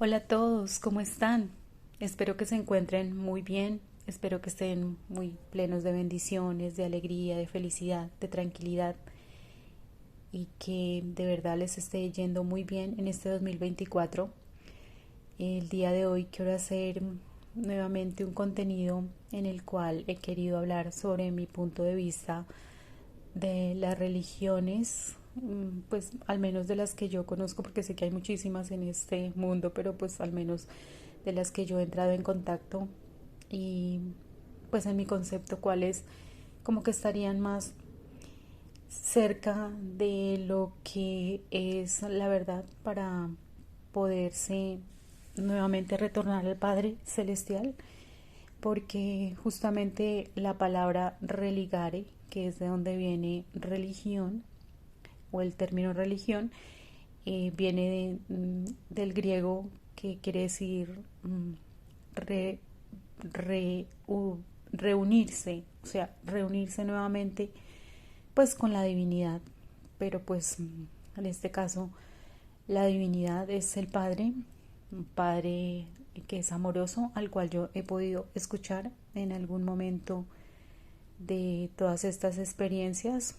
Hola a todos, ¿cómo están? Espero que se encuentren muy bien, espero que estén muy plenos de bendiciones, de alegría, de felicidad, de tranquilidad y que de verdad les esté yendo muy bien en este 2024. El día de hoy quiero hacer nuevamente un contenido en el cual he querido hablar sobre mi punto de vista de las religiones, pues al menos de las que yo conozco, porque sé que hay muchísimas en este mundo, pero pues al menos de las que yo he entrado en contacto y pues en mi concepto cuáles como que estarían más cerca de lo que es la verdad para poderse nuevamente retornar al Padre Celestial, porque justamente la palabra religare, que es de donde viene religión, o el término religión, viene del griego que quiere decir re, re, reunirse, o sea, reunirse nuevamente pues con la divinidad, pero pues en este caso la divinidad es el Padre, un Padre que es amoroso, al cual yo he podido escuchar en algún momento de todas estas experiencias.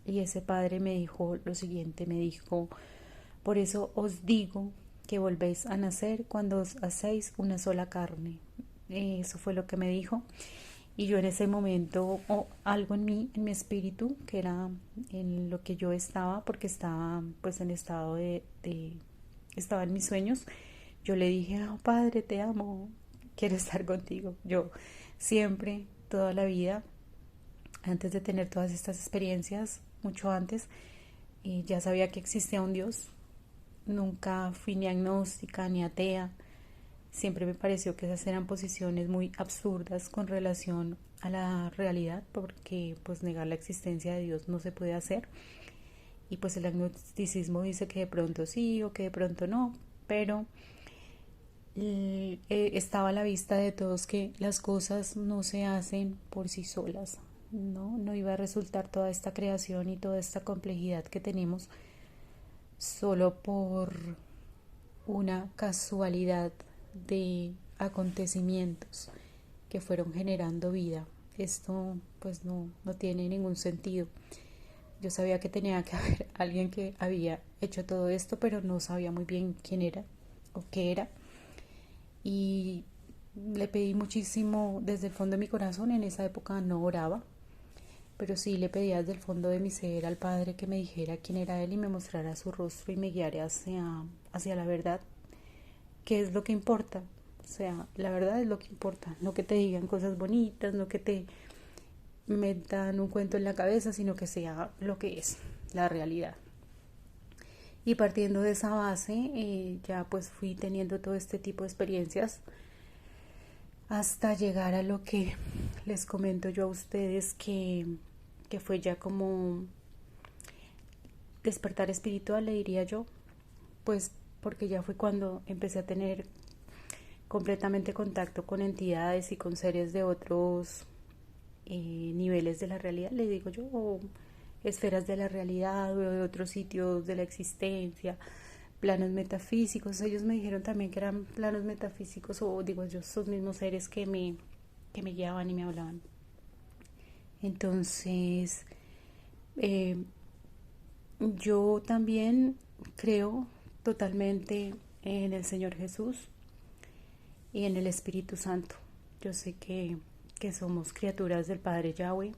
Y ese Padre me dijo lo siguiente, me dijo: por eso os digo que volvéis a nacer cuando os hacéis una sola carne. Eso fue lo que me dijo. Y yo en ese momento, algo en mí, en mi espíritu, que era en lo que yo estaba, porque estaba pues en estado estaba en mis sueños, yo le dije: oh, Padre, te amo, quiero estar contigo. Yo siempre, toda la vida, antes de tener todas estas experiencias, mucho antes, ya sabía que existía un Dios. Nunca fui ni agnóstica ni atea. Siempre me pareció que esas eran posiciones muy absurdas con relación a la realidad, porque pues negar la existencia de Dios no se puede hacer. Y pues el agnosticismo dice que de pronto sí o que de pronto no, pero estaba a la vista de todos que las cosas no se hacen por sí solas. No iba a resultar toda esta creación y toda esta complejidad que tenemos solo por una casualidad de acontecimientos que fueron generando vida. Esto pues no tiene ningún sentido. Yo sabía que tenía que haber alguien que había hecho todo esto, pero no sabía muy bien quién era o qué era. Y le pedí muchísimo desde el fondo de mi corazón. En esa época no oraba, pero sí le pedía desde el fondo de mi ser al Padre que me dijera quién era Él y me mostrara su rostro y me guiara hacia la verdad, que es lo que importa. O sea, la verdad es lo que importa, no que te digan cosas bonitas, no que te metan un cuento en la cabeza, sino que sea lo que es, la realidad. Y partiendo de esa base, ya pues fui teniendo todo este tipo de experiencias hasta llegar a lo que les comento yo a ustedes, que fue ya como despertar espiritual, le diría yo, pues porque ya fue cuando empecé a tener completamente contacto con entidades y con seres de otros niveles de la realidad, le digo yo, o esferas de la realidad o de otros sitios de la existencia, planos metafísicos. Ellos me dijeron también que eran planos metafísicos, o digo yo, esos mismos seres que me guiaban y me hablaban. Entonces, eh, yo también creo totalmente en el Señor Jesús y en el Espíritu Santo. Yo sé que somos criaturas del Padre Yahweh,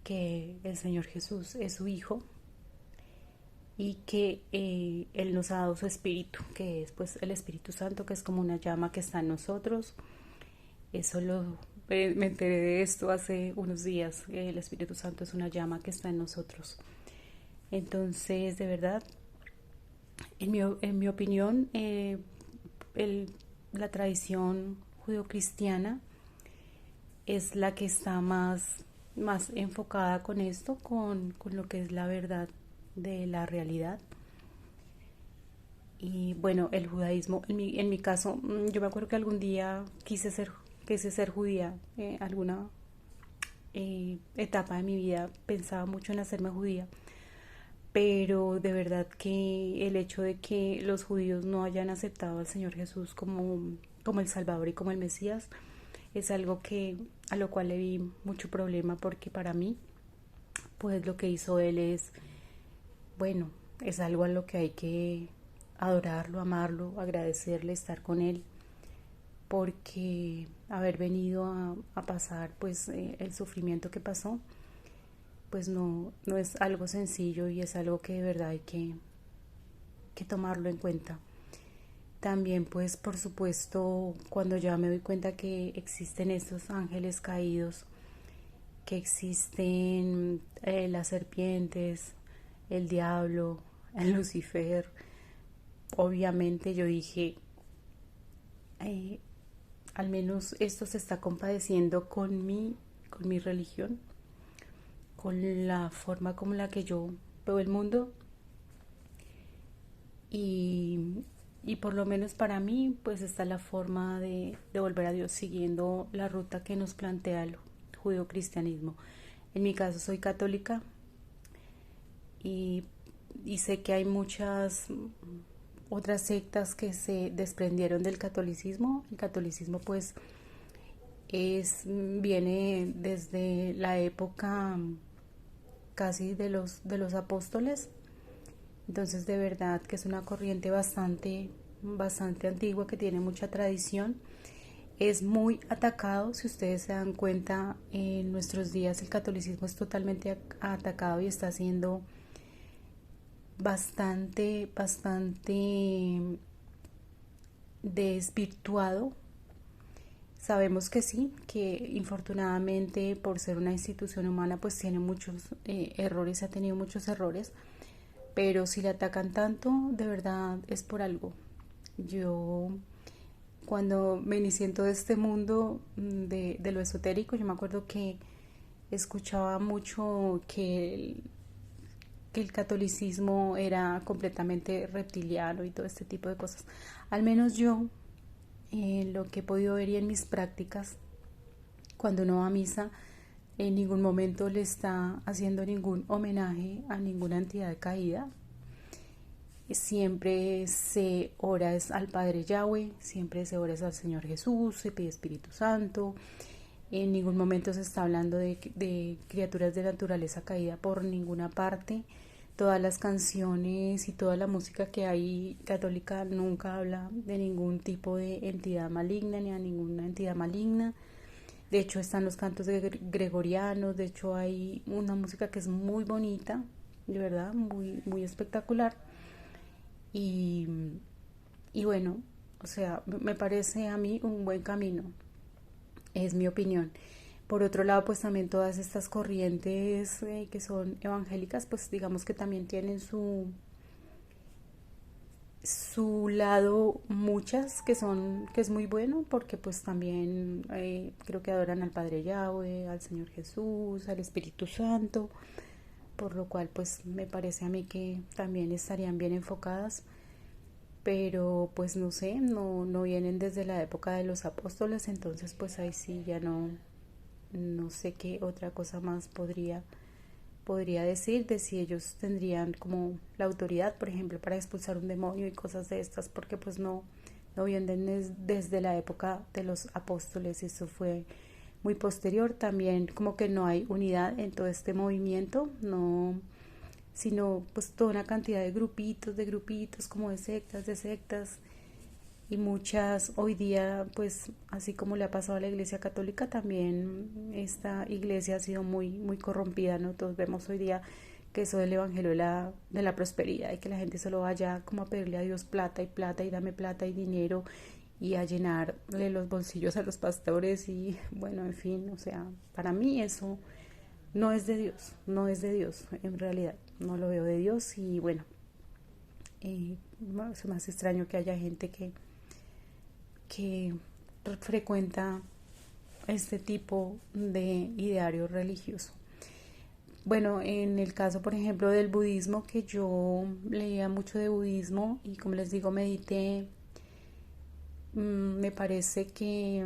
que el Señor Jesús es su Hijo y que Él nos ha dado su Espíritu, que es pues el Espíritu Santo, que es como una llama que está en nosotros. Eso me enteré de esto hace unos días. El Espíritu Santo es una llama que está en nosotros. Entonces, de verdad, en mi opinión, el, la tradición judeocristiana es la que está más enfocada con esto, con lo que es la verdad de la realidad. Y bueno, el judaísmo, en mi caso, yo me acuerdo que algún día quise ser judía, alguna etapa de mi vida pensaba mucho en hacerme judía, pero de verdad que el hecho de que los judíos no hayan aceptado al Señor Jesús como el Salvador y como el Mesías es algo que a lo cual le vi mucho problema, porque para mí pues lo que hizo él es, bueno, es algo a lo que hay que adorarlo, amarlo, agradecerle, estar con él, porque haber venido a pasar pues el sufrimiento que pasó, pues no es algo sencillo, y es algo que de verdad hay que tomarlo en cuenta. También pues por supuesto, cuando ya me doy cuenta que existen estos ángeles caídos, que existen las serpientes, el diablo, el Lucifer, obviamente yo dije, eh, al menos esto se está compadeciendo con mi religión, con la forma como la que yo veo el mundo, y, y por lo menos para mí pues está la forma de volver a Dios siguiendo la ruta que nos plantea el judeocristianismo. En mi caso soy católica, y, y sé que hay muchas otras sectas que se desprendieron del catolicismo. El catolicismo pues viene desde la época casi de los apóstoles. Entonces de verdad que es una corriente bastante antigua, que tiene mucha tradición. Es muy atacado, si ustedes se dan cuenta, en nuestros días el catolicismo es totalmente atacado y está siendo bastante desvirtuado. Sabemos que sí, que infortunadamente por ser una institución humana pues tiene muchos errores, ha tenido muchos errores, pero si le atacan tanto, de verdad es por algo. Yo cuando me inicié en todo este mundo de lo esotérico, yo me acuerdo que escuchaba mucho que el catolicismo era completamente reptiliano y todo este tipo de cosas. Al menos yo, lo que he podido ver y en mis prácticas, cuando uno va a misa, en ningún momento le está haciendo ningún homenaje a ninguna entidad caída. Siempre se ora es al Padre Yahweh, siempre se ora es al Señor Jesús, se pide Espíritu Santo. En ningún momento se está hablando de criaturas de naturaleza caída por ninguna parte. Todas las canciones y toda la música que hay católica nunca habla de ningún tipo de entidad maligna ni a ninguna entidad maligna. De hecho están los cantos gregorianos, de hecho hay una música que es muy bonita, de verdad, muy espectacular. Y, y bueno, o sea, me parece a mí un buen camino, es mi opinión. Por otro lado, pues también todas estas corrientes que son evangélicas, pues digamos que también tienen su lado, muchas que es muy bueno, porque pues también creo que adoran al Padre Yahweh, al Señor Jesús, al Espíritu Santo, por lo cual pues me parece a mí que también estarían bien enfocadas, pero pues no sé, no vienen desde la época de los apóstoles, entonces pues ahí sí ya no sé qué otra cosa más podría decir de si ellos tendrían como la autoridad, por ejemplo, para expulsar un demonio y cosas de estas, porque pues no vienen desde la época de los apóstoles, y eso fue muy posterior. También como que no hay unidad en todo este movimiento, no, sino pues toda una cantidad de grupitos como de sectas, y muchas hoy día pues así como le ha pasado a la iglesia católica, también esta iglesia ha sido muy corrompida, ¿no? Todos vemos hoy día que eso del evangelio de la prosperidad, y que la gente solo vaya como a pedirle a Dios plata y dame plata y dinero, y a llenarle los bolsillos a los pastores, y bueno, en fin, o sea, para mí eso no es de Dios, no es de Dios, en realidad no lo veo de Dios. Y bueno, es más extraño que haya gente que frecuenta este tipo de ideario religioso. Bueno, en el caso, por ejemplo, del budismo, que yo leía mucho de budismo y como les digo, medité, me parece que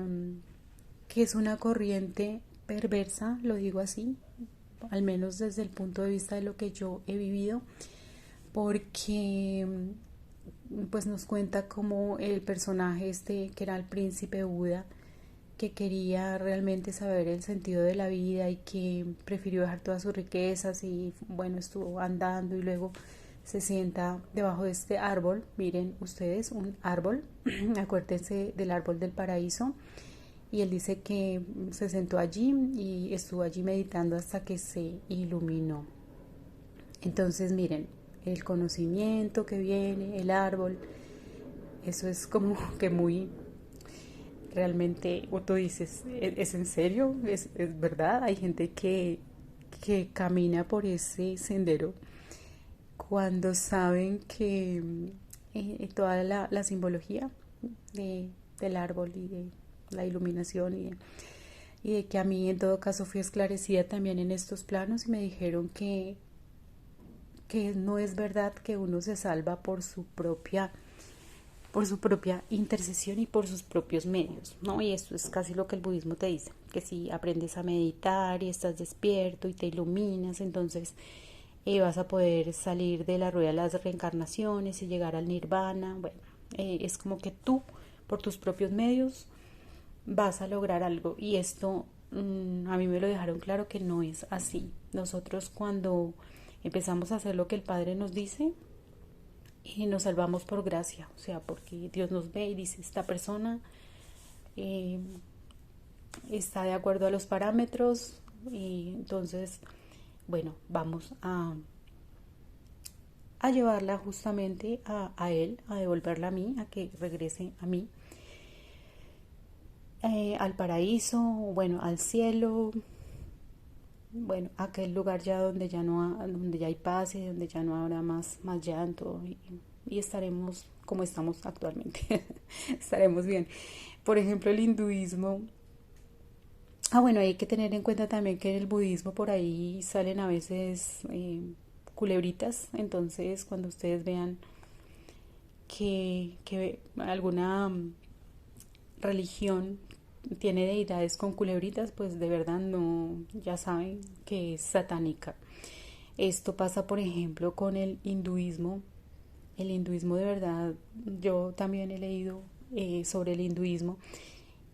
es una corriente perversa, lo digo así, al menos desde el punto de vista de lo que yo he vivido. porque pues nos cuenta como el personaje este que era el príncipe Buda, que quería realmente saber el sentido de la vida y que prefirió dejar todas sus riquezas y bueno, estuvo andando y luego se sienta debajo de este árbol. Miren ustedes, un árbol, acuérdense del árbol del paraíso. Y él dice que se sentó allí y estuvo allí meditando hasta que se iluminó. Entonces miren, el conocimiento que viene, el árbol, eso es como que muy realmente, o tú dices, ¿es en serio? ¿Es verdad? Hay gente que camina por ese sendero cuando saben que toda la simbología del árbol y de la iluminación y de que a mí en todo caso fui esclarecida también en estos planos y me dijeron que no es verdad que uno se salva por su propia intercesión y por sus propios medios, ¿no? Y esto es casi lo que el budismo te dice, que si aprendes a meditar y estás despierto y te iluminas, entonces vas a poder salir de la rueda de las reencarnaciones y llegar al nirvana. Bueno, es como que tú, por tus propios medios, vas a lograr algo. Y esto a mí me lo dejaron claro que no es así. Nosotros cuando empezamos a hacer lo que el Padre nos dice, y nos salvamos por gracia, o sea, porque Dios nos ve y dice, esta persona eh, está de acuerdo a los parámetros y entonces, bueno, vamos a llevarla justamente a Él, a devolverla a mí, a que regrese a mí, al paraíso, bueno, al cielo, bueno, aquel lugar ya donde ya no donde ya hay paz y donde ya no habrá más llanto y estaremos como estamos actualmente. Estaremos bien. Por ejemplo, el hinduismo. Bueno, hay que tener en cuenta también que en el budismo por ahí salen a veces culebritas. Entonces, cuando ustedes vean que alguna religión tiene deidades con culebritas, pues de verdad no, ya saben que es satánica. Esto pasa, por ejemplo, con el hinduismo. El hinduismo de verdad, yo también he leído sobre el hinduismo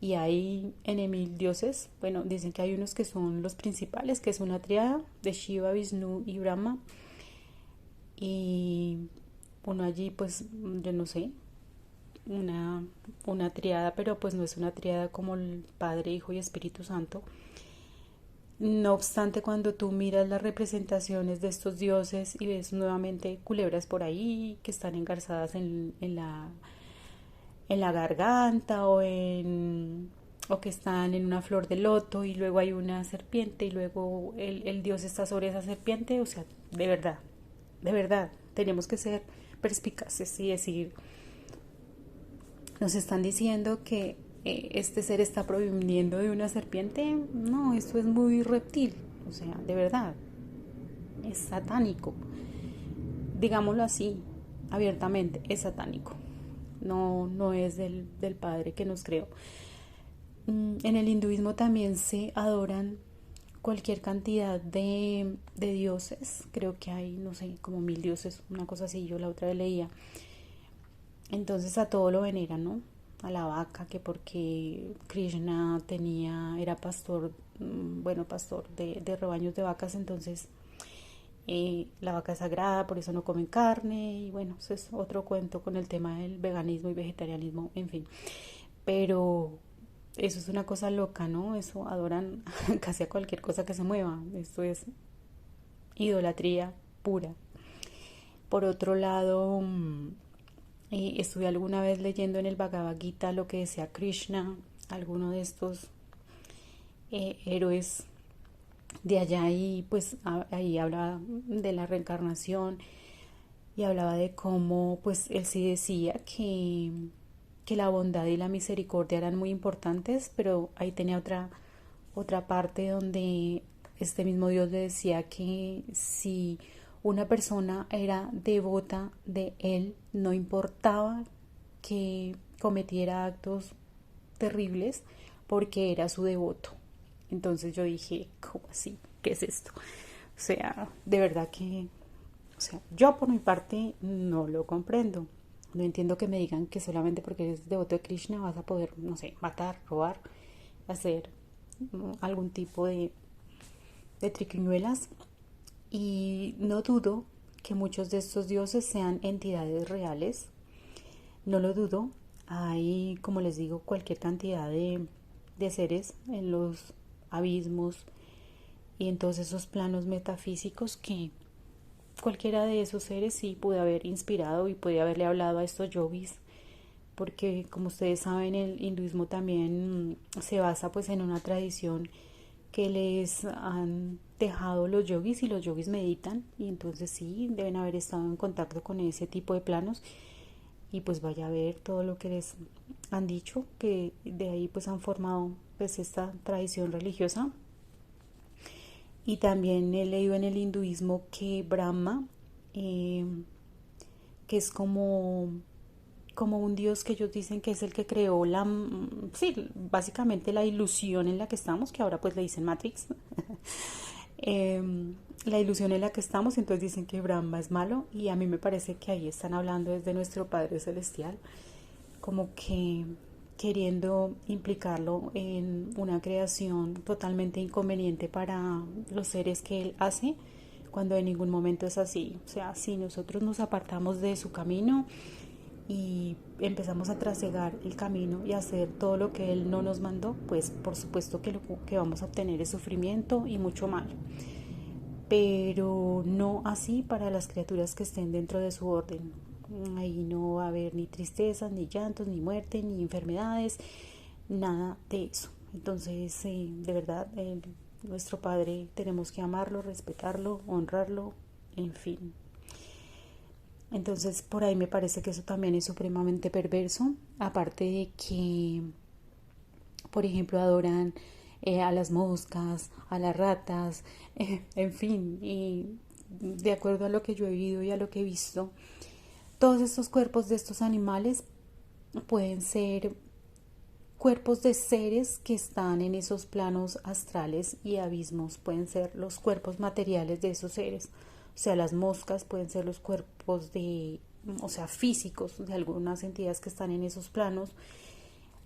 y hay en mil dioses. Bueno, dicen que hay unos que son los principales, que es una triada de Shiva, Vishnu y Brahma. Y uno allí, pues, yo no sé, una, una triada, pero pues no es una triada como el Padre, Hijo y Espíritu Santo. No obstante, cuando tú miras las representaciones de estos dioses y ves nuevamente culebras por ahí que están engarzadas en la garganta o que están en una flor de loto y luego hay una serpiente y luego el dios está sobre esa serpiente, o sea, de verdad, tenemos que ser perspicaces y decir, nos están diciendo que este ser está proviniendo de una serpiente. No, esto es muy reptil. O sea, de verdad, es satánico. Digámoslo así, abiertamente, es satánico. No, no es del Padre que nos creó. En el hinduismo también se adoran cualquier cantidad de dioses. Creo que hay, no sé, como 1000 dioses, una cosa así. Yo la otra vez leía. Entonces a todo lo veneran, ¿no? A la vaca, que porque Krishna era pastor, bueno, pastor de rebaños de vacas, entonces la vaca es sagrada, por eso no comen carne, y bueno, eso es otro cuento con el tema del veganismo y vegetarianismo, en fin. Pero eso es una cosa loca, ¿no? Eso adoran casi a cualquier cosa que se mueva. Esto es idolatría pura. Por otro lado, estuve alguna vez leyendo en el Bhagavad Gita lo que decía Krishna, alguno de estos héroes de allá, y pues ahí hablaba de la reencarnación y hablaba de cómo pues él sí decía que la bondad y la misericordia eran muy importantes, pero ahí tenía otra parte donde este mismo Dios le decía que si una persona era devota de él, no importaba que cometiera actos terribles porque era su devoto. Entonces yo dije, ¿cómo así? ¿Qué es esto? O sea, de verdad que sea, yo por mi parte no lo comprendo. No entiendo que me digan que solamente porque eres devoto de Krishna vas a poder, no sé, matar, robar, hacer algún tipo de triquiñuelas. Y no dudo que muchos de estos dioses sean entidades reales. No lo dudo. Hay, como les digo, cualquier cantidad de seres en los abismos y en todos esos planos metafísicos que cualquiera de esos seres sí puede haber inspirado y puede haberle hablado a estos yogis, porque como ustedes saben el hinduismo también se basa pues en una tradición que les han dejado los yogis, y los yogis meditan, y entonces sí deben haber estado en contacto con ese tipo de planos, y pues vaya a ver todo lo que les han dicho, que de ahí pues han formado pues esta tradición religiosa. Y también he leído en el hinduismo que Brahma, eh, que es como un dios que ellos dicen que es el que creó sí, básicamente la ilusión en la que estamos, que ahora pues le dicen Matrix, la ilusión en la que estamos, entonces dicen que Brahma es malo, y a mí me parece que ahí están hablando desde nuestro Padre Celestial, como que queriendo implicarlo en una creación totalmente inconveniente para los seres que él hace, cuando en ningún momento es así. O sea, si nosotros nos apartamos de su camino y empezamos a trasegar el camino y a hacer todo lo que él no nos mandó, pues por supuesto que lo que vamos a obtener es sufrimiento y mucho mal. Pero no así para las criaturas que estén dentro de su orden. Ahí no va a haber ni tristezas, ni llantos, ni muerte, ni enfermedades, nada de eso. Entonces, de verdad, nuestro Padre tenemos que amarlo, respetarlo, honrarlo, en fin. Entonces, por ahí me parece que eso también es supremamente perverso. Aparte de que, por ejemplo, adoran a las moscas, a las ratas, en fin, y de acuerdo a lo que yo he vivido y a lo que he visto, todos estos cuerpos de estos animales pueden ser cuerpos de seres que están en esos planos astrales y abismos, pueden ser los cuerpos materiales de esos seres. O sea, las moscas pueden ser los cuerpos o sea, físicos de algunas entidades que están en esos planos.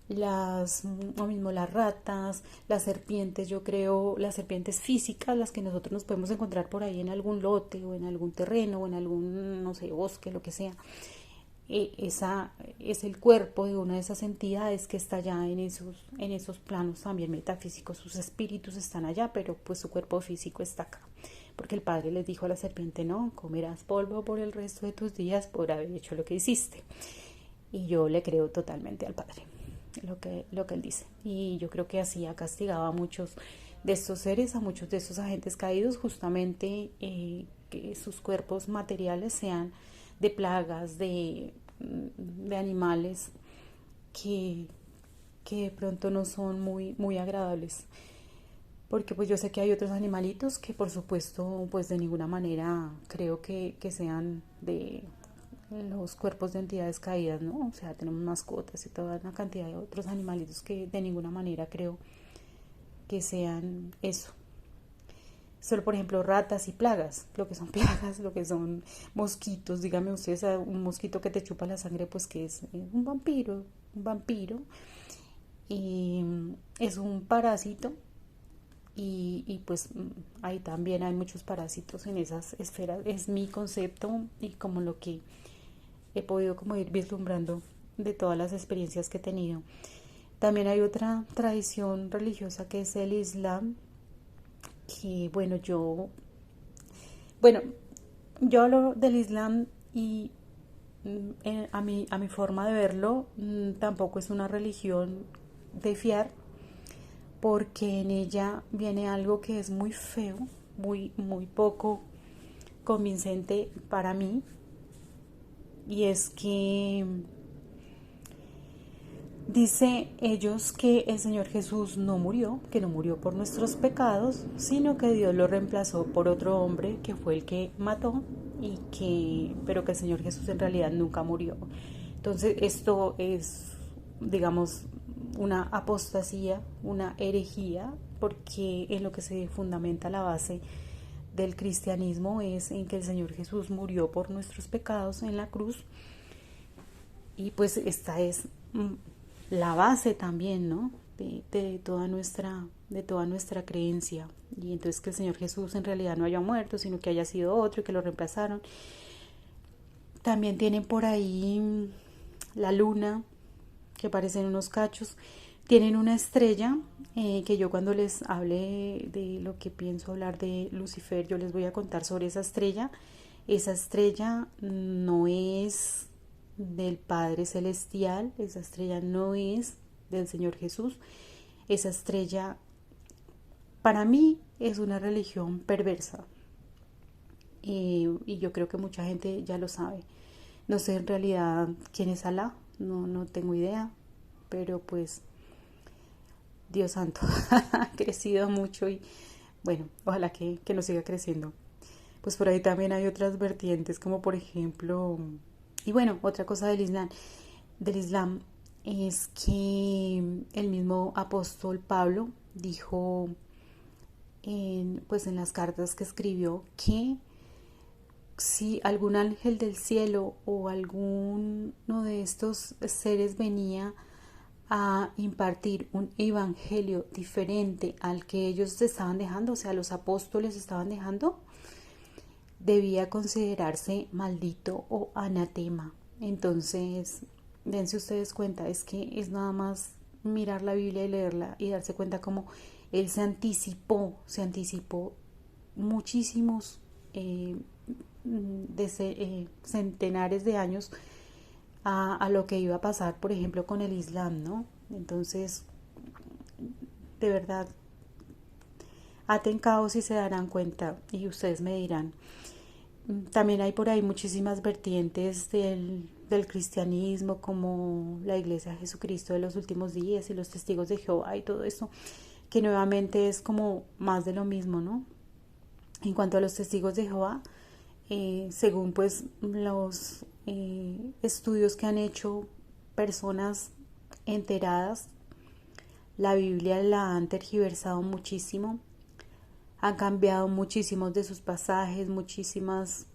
Lo mismo las ratas, las serpientes, yo creo, las serpientes físicas, las que nosotros nos podemos encontrar por ahí en algún lote o en algún terreno o en algún, no sé, bosque, lo que sea. Esa es el cuerpo de una de esas entidades que está allá en esos planos también metafísicos. Sus espíritus están allá, pero pues su cuerpo físico está acá. Porque el padre les dijo a la serpiente: no, comerás polvo por el resto de tus días por haber hecho lo que hiciste. Y yo le creo totalmente al padre, lo que él dice. Y yo creo que así ha castigado a muchos de estos seres, a muchos de estos agentes caídos, justamente que sus cuerpos materiales sean de plagas, de animales que, que de pronto no son muy agradables. Porque pues yo sé que hay otros animalitos que por supuesto pues de ninguna manera creo que sean de los cuerpos de entidades caídas, ¿no? O sea, tenemos mascotas y toda una cantidad de otros animalitos que de ninguna manera creo que sean eso. Solo, por ejemplo, ratas y plagas, lo que son plagas, lo que son mosquitos. Dígame ustedes, un mosquito que te chupa la sangre, pues que es un vampiro, y es un parásito. Y pues ahí también hay muchos parásitos en esas esferas. Es mi concepto y como lo que he podido como ir vislumbrando de todas las experiencias que he tenido. También hay otra tradición religiosa que es el Islam, que yo hablo del Islam y a mi forma de verlo, tampoco es una religión de fiar, porque en ella viene algo que es muy feo, muy poco convincente para mí, y es que dice ellos que el Señor Jesús no murió, que no murió por nuestros pecados, sino que Dios lo reemplazó por otro hombre que fue el que mató, pero que el Señor Jesús en realidad nunca murió. Entonces esto es, digamos, una apostasía, una herejía, porque en lo que se fundamenta la base del cristianismo es en que el Señor Jesús murió por nuestros pecados en la cruz, y pues esta es la base también, ¿no? De toda nuestra creencia. Y entonces que el Señor Jesús en realidad no haya muerto, sino que haya sido otro y que lo reemplazaron. También tienen por ahí la luna, que parecen unos cachos. Tienen una estrella, que yo cuando les hable de lo que pienso hablar de Lucifer, yo les voy a contar sobre esa estrella. Esa estrella no es del Padre Celestial, esa estrella no es del Señor Jesús. Esa estrella para mí es una religión perversa, y yo creo que mucha gente ya lo sabe. No sé en realidad quién es Alá, no tengo idea, pero pues Dios santo, ha crecido mucho y bueno, ojalá que no siga creciendo. Pues por ahí también hay otras vertientes, como por ejemplo, y bueno, otra cosa del Islam es que el mismo apóstol Pablo dijo pues en las cartas que escribió que si algún ángel del cielo o alguno de estos seres venía a impartir un evangelio diferente al que ellos estaban dejando, o sea, los apóstoles estaban dejando, debía considerarse maldito o anatema. Entonces, dense ustedes cuenta, es que es nada más mirar la Biblia y leerla y darse cuenta como él se anticipó muchísimos centenares de años a lo que iba a pasar, por ejemplo, con el Islam, ¿no? Entonces, de verdad, aten cabos y se darán cuenta y ustedes me dirán. También hay por ahí muchísimas vertientes del cristianismo, como la Iglesia de Jesucristo de los últimos días y los testigos de Jehová y todo eso, que nuevamente es como más de lo mismo, ¿no? En cuanto a los testigos de Jehová, según pues los estudios que han hecho personas enteradas, la Biblia la han tergiversado muchísimo, han cambiado muchísimos de sus pasajes, muchísimas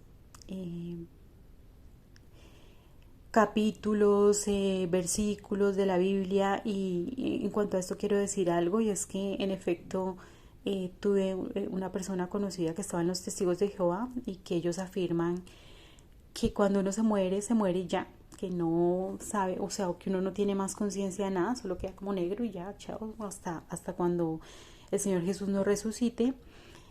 capítulos, versículos de la Biblia, y en cuanto a esto quiero decir algo, y es que en efecto tuve una persona conocida que estaba en los testigos de Jehová y que ellos afirman que cuando uno se muere ya, que no sabe, o sea, que uno no tiene más conciencia de nada, solo queda como negro y ya, chao, hasta cuando el Señor Jesús no resucite.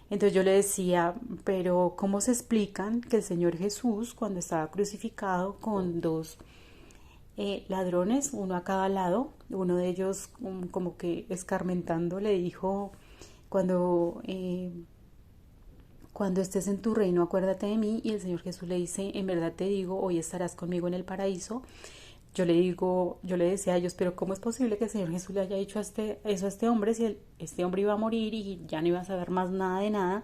Entonces yo le decía, pero ¿cómo se explican que el Señor Jesús, cuando estaba crucificado con dos ladrones, uno a cada lado, uno de ellos como que escarmentando le dijo, cuando, cuando estés en tu reino acuérdate de mí, y el Señor Jesús le dice, en verdad te digo, hoy estarás conmigo en el paraíso? Yo le decía a ellos, pero ¿cómo es posible que el Señor Jesús le haya dicho eso a este hombre si este hombre iba a morir y ya no iba a saber más nada de nada?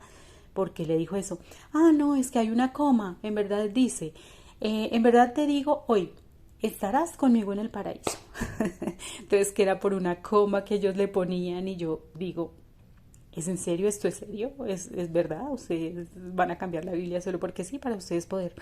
¿Por qué le dijo eso? Ah, no, es que hay una coma, en verdad dice, en verdad te digo hoy, estarás conmigo en el paraíso. Entonces que era por una coma que ellos le ponían, y yo digo, ¿es en serio? ¿Esto es serio? ¿Es verdad? ¿Ustedes van a cambiar la Biblia solo porque sí, para ustedes poder